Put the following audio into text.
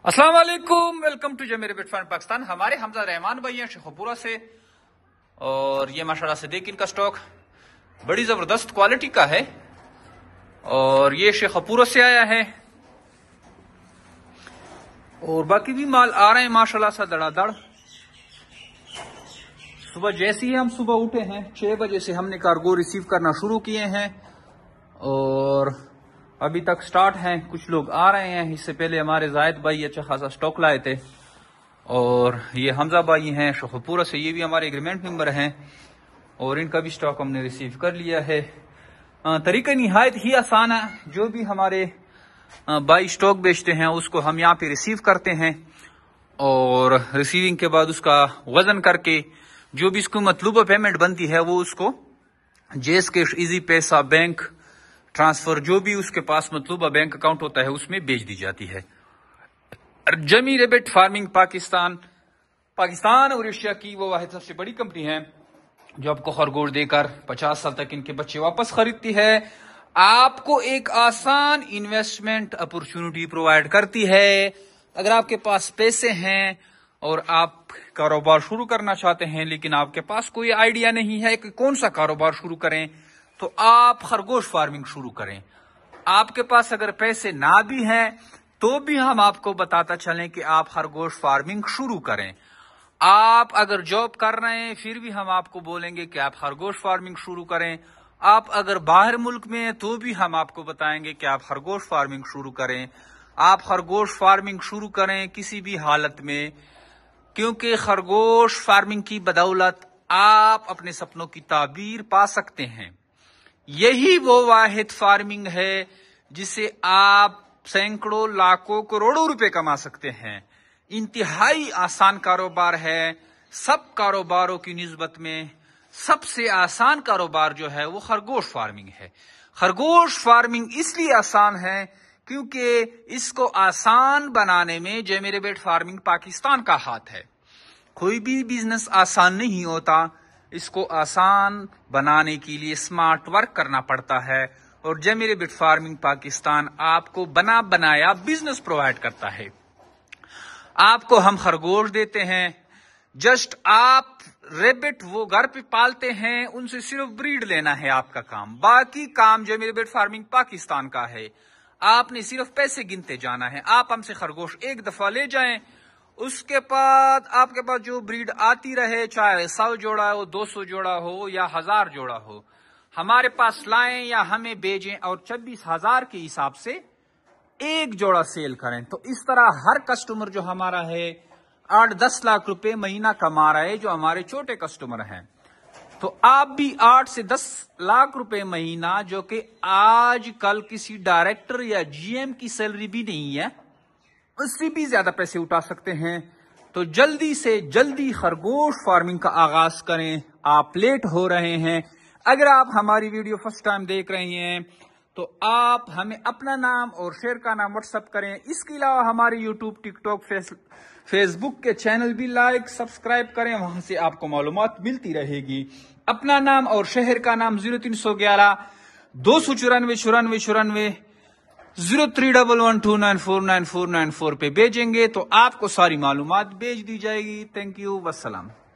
السلام علیکم، welcome to جمیرے بٹ فنڈ پاکستان۔ ہمارے حمزہ رحمان بھائی ہیں شیخوپورہ سے، اور یہ ماشاءاللہ سے دیکھ ان کا سٹاک بڑی زبردست کوالٹی کا ہے، اور یہ شیخوپورہ سے آیا ہے، اور باقی بھی مال آ رہے ہیں ماشاءاللہ سے دڑا دڑ۔ صبح جیسے ہی ہم صبح اٹھے ہیں 6 بجے سے ہم نے کارگو ریسیو کرنا شروع کیے ہیں، اور ابھی تک سٹارٹ ہیں، کچھ لوگ آ رہے ہیں۔ اس سے پہلے ہمارے زاہد بھائی اچھا خاصا سٹاک لائے تھے، اور یہ حمزہ بھائی ہیں شیخوپورہ سے، یہ بھی ہمارے ایگریمنٹ ممبر ہیں، اور ان کا بھی سٹاک ہم نے ریسیو کر لیا ہے۔ طریقہ نہایت ہی آسان ہے، جو بھی ہمارے بھائی سٹاک بیچتے ہیں اس کو ہم یہاں پہ ریسیو کرتے ہیں، اور ریسیونگ کے بعد اس کا وزن کر کے جو بھی اس کو مطلوبہ پیمنٹ بنتی ہے وہ اس کو جیس کیش، ایزی پیسہ، بینک ٹرانسفر، جو بھی اس کے پاس مطلوبہ بینک اکاؤنٹ ہوتا ہے اس میں بیچ دی جاتی ہے۔ جمی ریبٹ فارمنگ پاکستان اور ایشیا کی وہ واحد سب سے بڑی کمپنی ہے جو آپ کو خرگوش دے کر 50 سال تک ان کے بچے واپس خریدتی ہے، آپ کو ایک آسان انویسٹمنٹ اپرچونٹی پرووائڈ کرتی ہے۔ اگر آپ کے پاس پیسے ہیں اور آپ کاروبار شروع کرنا چاہتے ہیں لیکن آپ کے پاس کوئی آئیڈیا نہیں ہے کہ کون سا کاروبار شروع کریں، تو آپ خرگوش فارمنگ شروع کریں۔ آپ کے پاس اگر پیسے نہ بھی ہیں تو بھی ہم آپ کو بتاتا چلیں کہ آپ خرگوش فارمنگ شروع کریں۔ آپ اگر جاب کر رہے ہیں پھر بھی ہم آپ کو بولیں گے کہ آپ خرگوش فارمنگ شروع کریں۔ آپ اگر باہر ملک میں ہیں تو بھی ہم آپ کو بتائیں گے کہ آپ خرگوش فارمنگ شروع کریں۔ آپ خرگوش فارمنگ شروع کریں کسی بھی حالت میں، کیونکہ خرگوش فارمنگ کی بدولت آپ اپنے سپنوں کی تعبیر پا سکتے ہیں۔ یہی وہ واحد فارمنگ ہے جسے آپ سینکڑوں، لاکھوں، کروڑوں روپے کما سکتے ہیں۔ انتہائی آسان کاروبار ہے، سب کاروباروں کی نسبت میں سب سے آسان کاروبار جو ہے وہ خرگوش فارمنگ ہے۔ خرگوش فارمنگ اس لیے آسان ہے کیونکہ اس کو آسان بنانے میں جیمی ریبٹ فارمنگ پاکستان کا ہاتھ ہے۔ کوئی بھی بزنس آسان نہیں ہوتا، اس کو آسان بنانے کے لیے سمارٹ ورک کرنا پڑتا ہے، اور جیمی ریبٹ فارمنگ پاکستان آپ کو بنا بنایا بزنس پرووائڈ کرتا ہے۔ آپ کو ہم خرگوش دیتے ہیں، جسٹ آپ ریبٹ وہ گھر پہ پالتے ہیں، ان سے صرف بریڈ لینا ہے آپ کا کام، باقی کام جیمی ریبٹ فارمنگ پاکستان کا ہے۔ آپ نے صرف پیسے گنتے جانا ہے۔ آپ ہم سے خرگوش ایک دفعہ لے جائیں، اس کے بعد آپ کے پاس جو بریڈ آتی رہے، چاہے 100 جوڑا ہو، 200 جوڑا ہو یا 1000 جوڑا ہو، ہمارے پاس لائیں یا ہمیں بھیجیں، اور 26,000 کے حساب سے ایک جوڑا سیل کریں۔ تو اس طرح ہر کسٹمر جو ہمارا ہے 8-10 لاکھ روپے مہینہ کما رہا ہے، جو ہمارے چھوٹے کسٹمر ہیں۔ تو آپ بھی 8 سے 10 لاکھ روپے مہینہ، جو کہ آج کل کسی ڈائریکٹر یا جی ایم کی سیلری بھی نہیں ہے، اس سے بھی زیادہ پیسے اٹھا سکتے ہیں۔ تو جلدی سے جلدی خرگوش فارمنگ کا آغاز کریں، آپ لیٹ ہو رہے ہیں۔ اگر آپ ہماری ویڈیو فرسٹ ٹائم دیکھ رہے ہیں تو آپ ہمیں اپنا نام اور شہر کا نام واٹس ایپ کریں۔ اس کے علاوہ ہمارے یوٹیوب، ٹک ٹاک، فیس بک کے چینل بھی لائک، سبسکرائب کریں، وہاں سے آپ کو معلومات ملتی رہے گی۔ اپنا نام اور شہر کا نام 0311 294 94 031129499494 پہ بھیجیں گے تو آپ کو ساری معلومات بھیج دی جائے گی۔ تھینک یو، والسلام۔